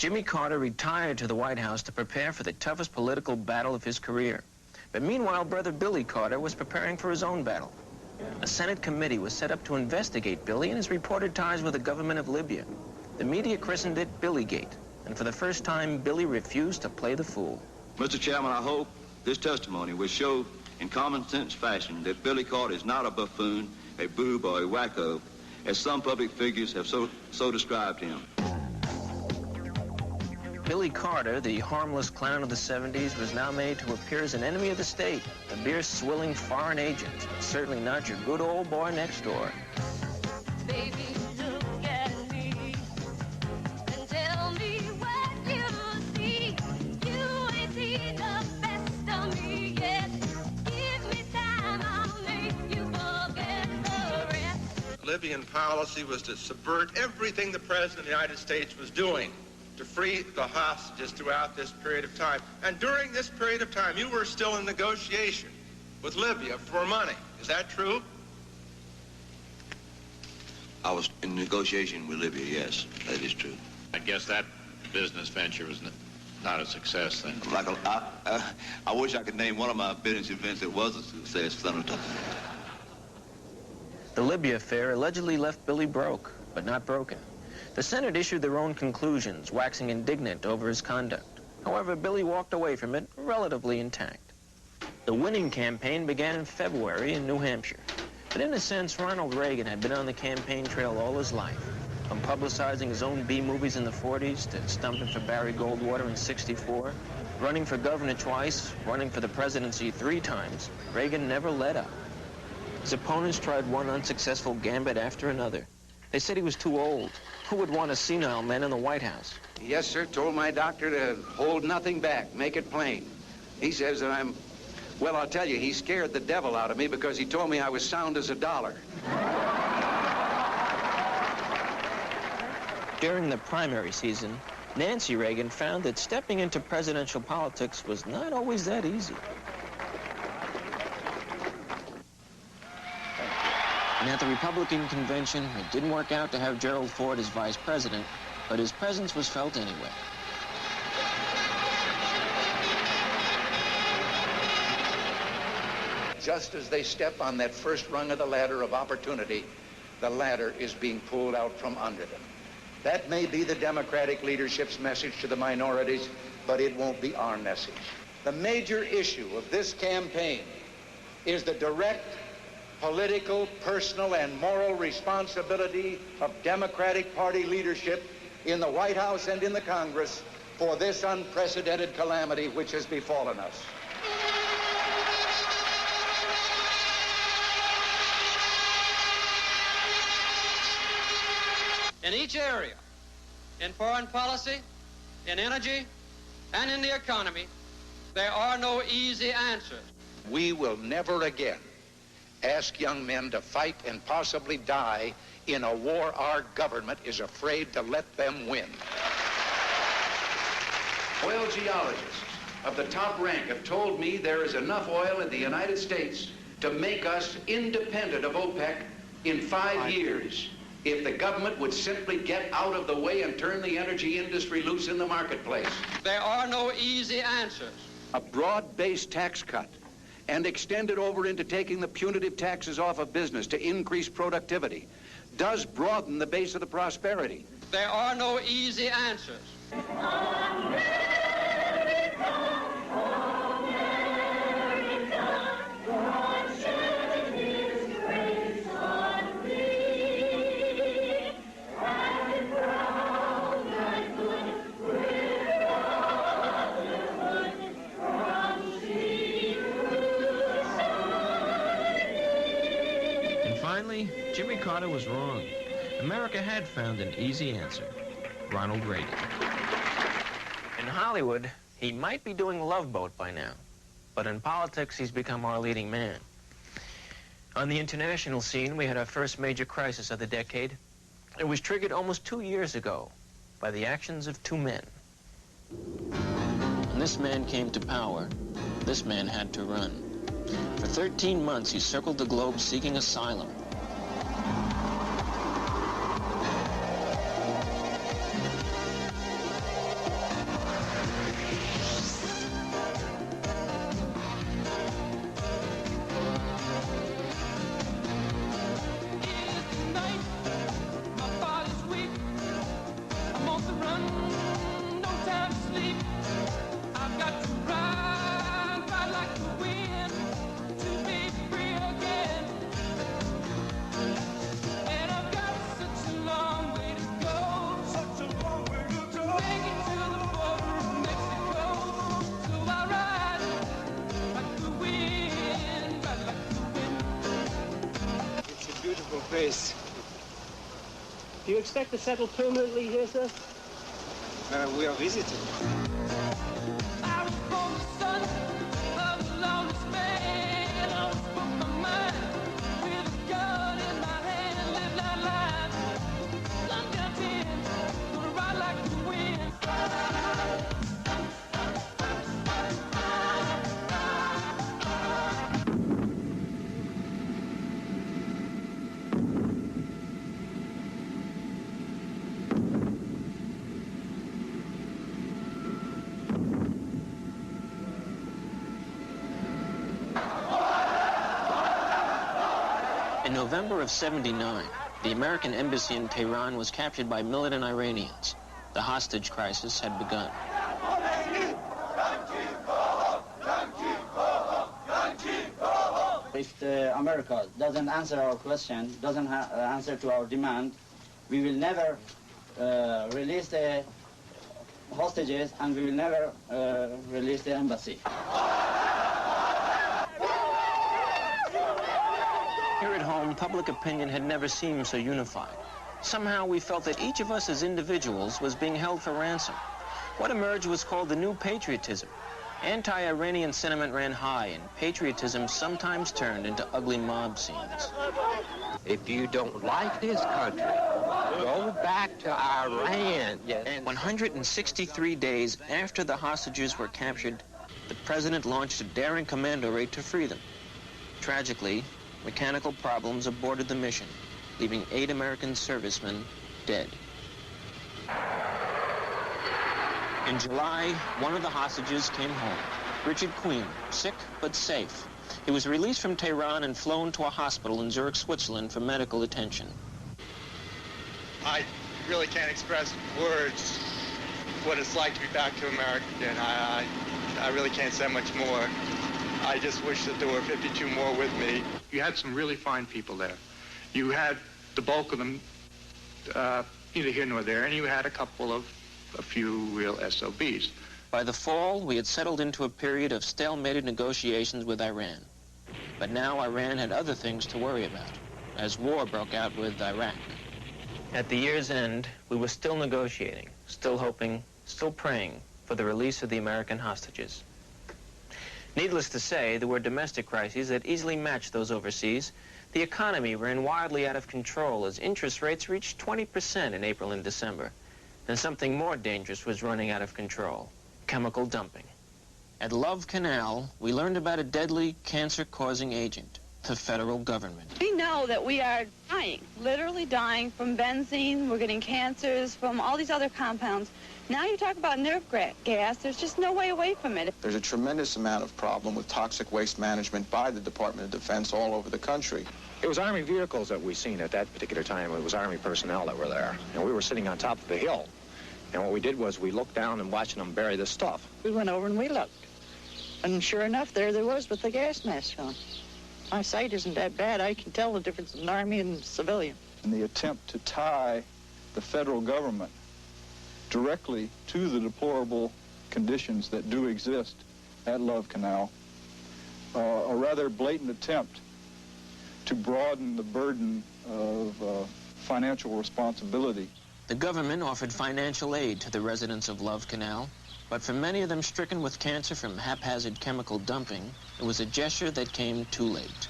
Jimmy Carter retired to the White House to prepare for the toughest political battle of his career. But meanwhile, brother Billy Carter was preparing for his own battle. A Senate committee was set up to investigate Billy and his reported ties with the government of Libya. The media christened it Billygate, and for the first time, Billy refused to play the fool. Mr. Chairman, I hope this testimony will show in common sense fashion that Billy Carter is not a buffoon, a boob, or a wacko, as some public figures have so described him. Billy Carter, the harmless clown of the 70s, was now made to appear as an enemy of the state, a beer-swilling foreign agent, certainly not your good old boy next door. Baby, look at me and tell me what you see. You ain't seen the best of me yet. Give me time, I'll make you forget the rest. Libyan policy was to subvert everything the President of the United States was doing to free the hostages throughout this period of time. And during this period of time, you were still in negotiation with Libya for money. Is that true? I was in negotiation with Libya, yes, that is true. I guess that business venture was not a success then. I wish I could name one of my business events that was a success, Senator. The Libya affair allegedly left Billy broke, but not broken. The Senate issued their own conclusions, waxing indignant over his conduct. However, Billy walked away from it relatively intact. The winning campaign began in February in New Hampshire. But in a sense, Ronald Reagan had been on the campaign trail all his life. From publicizing his own B-movies in the 40s to stumping for Barry Goldwater in '64, running for governor twice, running for the presidency 3 times, Reagan never let up. His opponents tried one unsuccessful gambit after another. They said he was too old. Who would want a senile man in the White House? Yes, sir. Told my doctor to hold nothing back, make it plain. He says that I'm... Well, I'll tell you, he scared the devil out of me because he told me I was sound as a dollar. During the primary season, Nancy Reagan found that stepping into presidential politics was not always that easy. And at the Republican convention, it didn't work out to have Gerald Ford as vice president, but his presence was felt anyway. Just as they step on that first rung of the ladder of opportunity, the ladder is being pulled out from under them. That may be the Democratic leadership's message to the minorities, but it won't be our message. The major issue of this campaign is the direct political, personal, and moral responsibility of Democratic Party leadership in the White House and in the Congress for this unprecedented calamity which has befallen us. In each area, in foreign policy, in energy, and in the economy, there are no easy answers. We will never again ask young men to fight and possibly die in a war our government is afraid to let them win. Oil geologists of the top rank have told me there is enough oil in the United States to make us independent of OPEC in 5 years if the government would simply get out of the way and turn the energy industry loose in the marketplace. There are no easy answers. A broad-based tax cut and extend it over into taking the punitive taxes off of business to increase productivity does broaden the base of the prosperity. There are no easy answers. Finally, Jimmy Carter was wrong. America had found an easy answer: Ronald Reagan. In Hollywood, he might be doing Love Boat by now, but in politics, he's become our leading man. On the international scene, we had our first major crisis of the decade. It was triggered almost 2 years ago by the actions of 2 men. When this man came to power, this man had to run. For 13 months, he circled the globe seeking asylum. Paris. Do you expect to settle permanently here, sir? We are visiting. In November of '79, the American embassy in Tehran was captured by militant Iranians. The hostage crisis had begun. If America doesn't answer our question, doesn't answer to our demand, we will never release the hostages and we will never release the embassy. Here at home, public opinion had never seemed so unified. Somehow we felt that each of us as individuals was being held for ransom. What emerged was called the new patriotism. Anti-Iranian sentiment ran high, and patriotism sometimes turned into ugly mob scenes. If you don't like this country, go back to Iran. Yes. 163 days after the hostages were captured, the president launched a daring commando raid to free them. Tragically, mechanical problems aborted the mission, leaving 8 American servicemen dead. In July, one of the hostages came home, Richard Queen, sick but safe. He was released from Tehran and flown to a hospital in Zurich, Switzerland for medical attention. I really can't express words what it's like to be back to America again. I really can't say much more. I just wish that there were 52 more with me. You had some really fine people there. You had the bulk of them neither here nor there, and you had a few real SOBs. By the fall, we had settled into a period of stalemated negotiations with Iran. But now Iran had other things to worry about, as war broke out with Iraq. At the year's end, we were still negotiating, still hoping, still praying for the release of the American hostages. Needless to say, there were domestic crises that easily matched those overseas. The economy ran wildly out of control as interest rates reached 20% in April and December. And something more dangerous was running out of control: chemical dumping. At Love Canal, we learned about a deadly cancer-causing agent, the federal government. We know that we are dying, literally dying from benzene. We're getting cancers from all these other compounds. Now you talk about nerve gas, there's just no way away from it. There's a tremendous amount of problem with toxic waste management by the Department of Defense all over the country. It was Army vehicles that we seen at that particular time. It was Army personnel that were there. And we were sitting on top of the hill. And what we did was we looked down and watched them bury this stuff. We went over and we looked. And sure enough, there was with the gas mask on. My sight isn't that bad. I can tell the difference in Army and civilian. In the attempt to tie the federal government directly to the deplorable conditions that do exist at Love Canal, a rather blatant attempt to broaden the burden of financial responsibility. The government offered financial aid to the residents of Love Canal, but for many of them stricken with cancer from haphazard chemical dumping, it was a gesture that came too late.